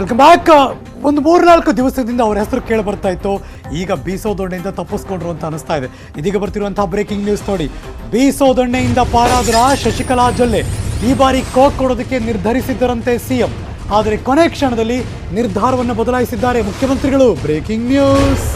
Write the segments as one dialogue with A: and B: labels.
A: Welcome back. ಒಂದು 3-4 ದಿವಸದಿಂದ ಅವರ ಹೆಸರು ಕೇಳಿ ಬರ್ತಾ ಇತ್ತು. ಈಗ ಬೀಸೋದೊಣ್ಣೆಯಿಂದ ತಪ್ಪಿಸ್ಕೊಂಡ್ರು ಅಂತ ಅನಿಸ್ತಾ ಇದೆ. ಇದೀಗ ಬರ್ತಿರುವಂತಹ ಬ್ರೇಕಿಂಗ್ ನ್ಯೂಸ್ ನೋಡಿ. ಬೀಸೋದೊಣ್ಣೆಯಿಂದ ಪಾರಾದ್ರ ಶಶಿಕಲಾ ಜೊಲ್ಲೆ ಈ ಬಾರಿ ಕೋಕ್ ಕೊಡೋದಕ್ಕೆ ನಿರ್ಧರಿಸಿದ್ದರಂತೆ ಸಿಎಂ. ಆದರೆ ಕೊನೆ ಕ್ಷಣದಲ್ಲಿ ನಿರ್ಧಾರವನ್ನು ಬದಲಾಯಿಸಿದ್ದಾರೆ ಮುಖ್ಯಮಂತ್ರಿಗಳು. Breaking news.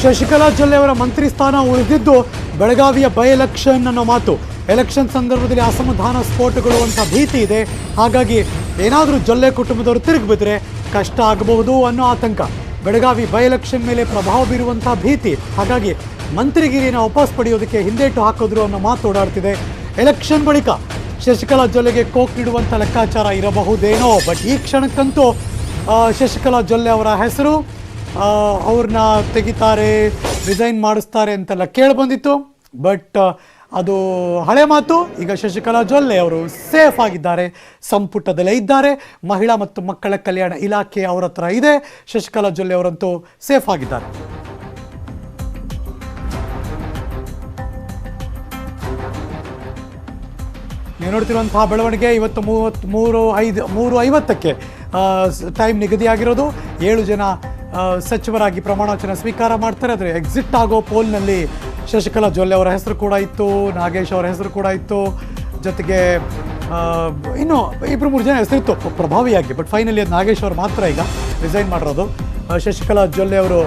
A: ಶಶಿಕಲಾ ಜೊಲ್ಲೆ ಅವರ ಮಂತ್ರಿ ಸ್ಥಾನ ಉಳಿದಿದ್ದು ಬೆಳಗಾವಿಯ ಬೈ ಎಲೆಕ್ಷನ್ ಅನ್ನೋ ಮಾತು. ಎಲೆಕ್ಷನ್ ಸಂದರ್ಭದಲ್ಲಿ ಅಸಮಾಧಾನ ಸ್ಫೋಟಗಳು ಅಂತ ಭೀತಿ ಇದೆ. ಹಾಗಾಗಿ ಏನಾದರೂ ಜೊಲ್ಲೆ ಕುಟುಂಬದವರು ತಿರುಗಿ ಬಿದ್ದರೆ ಕಷ್ಟ ಆಗಬಹುದು ಅನ್ನೋ ಆತಂಕ. ಬೆಳಗಾವಿ ಬೈ ಎಲೆಕ್ಷನ್ ಮೇಲೆ ಪ್ರಭಾವ ಬೀರುವಂಥ ಭೀತಿ. ಹಾಗಾಗಿ ಮಂತ್ರಿಗಿರಿಯನ್ನು ವಾಪಸ್ ಪಡೆಯೋದಕ್ಕೆ ಹಿಂದೇಟು ಹಾಕಿದ್ರು ಅನ್ನೋ ಮಾತು ಓಡಾಡ್ತಿದೆ. ಎಲೆಕ್ಷನ್ ಬಳಿಕ ಶಶಿಕಲಾ ಜೊಲ್ಲೆಗೆ ಕೋಕ್ ನೀಡುವಂಥ ಲೆಕ್ಕಾಚಾರ ಇರಬಹುದೇನೋ. ಬಟ್ ಈ ಕ್ಷಣಕ್ಕಂತೂ ಶಶಿಕಲಾ ಜೊಲ್ಲೆ ಅವರ ಹೆಸರು ಅವ್ರನ್ನ ತೆಗಿತಾರೆ, ರಿಸೈನ್ ಮಾಡಿಸ್ತಾರೆ ಅಂತೆಲ್ಲ ಕೇಳಿಬಂದಿತ್ತು. ಬಟ್ ಅದು ಹಳೆ ಮಾತು. ಈಗ ಶಶಿಕಲಾ ಜೊಲ್ಲೆ ಅವರು ಸೇಫ್ ಆಗಿದ್ದಾರೆ, ಸಂಪುಟದಲ್ಲೇ ಇದ್ದಾರೆ. ಮಹಿಳಾ ಮತ್ತು ಮಕ್ಕಳ ಕಲ್ಯಾಣ ಇಲಾಖೆ ಅವರ ಹತ್ರ ಇದೆ. ಶಶಿಕಲಾ ಜೊಲ್ಲೆ ಅವರಂತೂ ಸೇಫ್ ಆಗಿದ್ದಾರೆ. ನೀವು ನೋಡ್ತಿರುವಂತಹ ಬೆಳವಣಿಗೆ ಇವತ್ತು 3:50ಕ್ಕೆ ಟೈಮ್ ನಿಗದಿಯಾಗಿರೋದು. 7 ಜನ ಸಚಿವರಾಗಿ ಪ್ರಮಾಣವಚನ ಸ್ವೀಕಾರ ಮಾಡ್ತಾರೆ. ಆದರೆ ಎಕ್ಸಿಟ್ ಆಗೋ ಪೋಲ್ನಲ್ಲಿ ಶಶಿಕಲಾ ಜೊಲ್ಲೆ ಅವರ ಹೆಸರು ಕೂಡ ಇತ್ತು, ನಾಗೇಶ್ ಅವರ ಹೆಸರು ಕೂಡ ಇತ್ತು, ಜೊತೆಗೆ ಇನ್ನೂ 2-3 ಜನ ಹೆಸರಿತ್ತು ಪ್ರಭಾವಿಯಾಗಿ. ಬಟ್ ಫೈನಲಿ ಅದು ನಾಗೇಶ್ ಅವರು ಮಾತ್ರ ಈಗ ರಿಸೈನ್ ಮಾಡಿರೋದು. ಶಶಿಕಲಾ ಜೊಲ್ಲೆ ಅವರು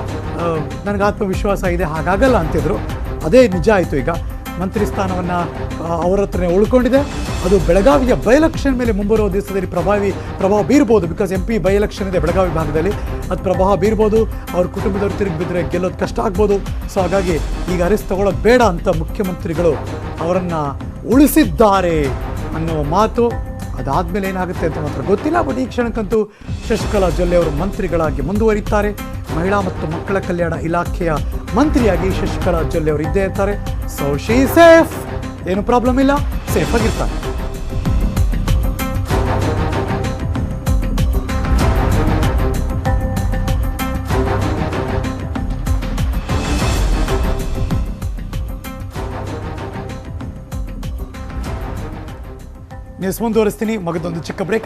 A: ನನಗೆ ಆತ್ಮವಿಶ್ವಾಸ ಇದೆ ಹಾಗಾಗಲ್ಲ ಅಂತಿದ್ರು. ಅದೇ ನಿಜ ಆಯಿತು. ಈಗ ಮಂತ್ರಿ ಸ್ಥಾನವನ್ನು ಅವರ ಹತ್ರನೇ ಉಳ್ಕೊಂಡಿದೆ. ಅದು ಬೆಳಗಾವಿಯ ಬೈ ಎಲೆಕ್ಷನ್ ಮೇಲೆ ಮುಂಬರುವ ದಿವಸದಲ್ಲಿ ಪ್ರಭಾವ ಬೀರ್ಬೋದು. ಬಿಕಾಸ್ MP ಬೈ ಎಲೆಕ್ಷನ್ ಇದೆ ಬೆಳಗಾವಿ ಭಾಗದಲ್ಲಿ. ಅದು ಪ್ರಭಾವ ಬೀರ್ಬೋದು. ಅವ್ರ ಕುಟುಂಬದವ್ರು ತಿರುಗಿ ಬಿದ್ದರೆ ಗೆಲ್ಲೋದು ಕಷ್ಟ ಆಗ್ಬೋದು. ಸೊ ಹಾಗಾಗಿ ಈಗ ಅರೆಸ್ಟ್ ತಗೊಳ್ಳೋದು ಬೇಡ ಅಂತ ಮುಖ್ಯಮಂತ್ರಿಗಳು ಅವರನ್ನು ಉಳಿಸಿದ್ದಾರೆ ಅನ್ನೋ ಮಾತು. ಅದಾದಮೇಲೆ ಏನಾಗುತ್ತೆ ಅಂತ ಮಾತ್ರ ಗೊತ್ತಿಲ್ಲ. ಬಟ್ ಈ ಕ್ಷಣಕ್ಕಂತೂ ಶಶಿಕಲಾ ಜೊಲ್ಲೆ ಅವರು ಮಂತ್ರಿಗಳಾಗಿ ಮುಂದುವರಿತಾರೆ. ಮಹಿಳಾ ಮತ್ತು ಮಕ್ಕಳ ಕಲ್ಯಾಣ ಇಲಾಖೆಯ ಮಂತ್ರಿಯಾಗಿ ಶಶಿಕಲಾ ಜೊಲ್ಲೆ ಅವರು ಇದ್ದೇ ಇರ್ತಾರೆ. ಸೊ ಶಿ ಸೇಫ್, ಏನು ಪ್ರಾಬ್ಲಮ್ ಇಲ್ಲ, ಸೇಫ್ ಆಗಿರ್ತಾರೆ. ನ್ಯೂಸ್ ಮುಂದುವರಿಸ್ತೀನಿ. ಮಗದೊಂದು ಚಿಕ್ಕ ಬ್ರೇಕ್.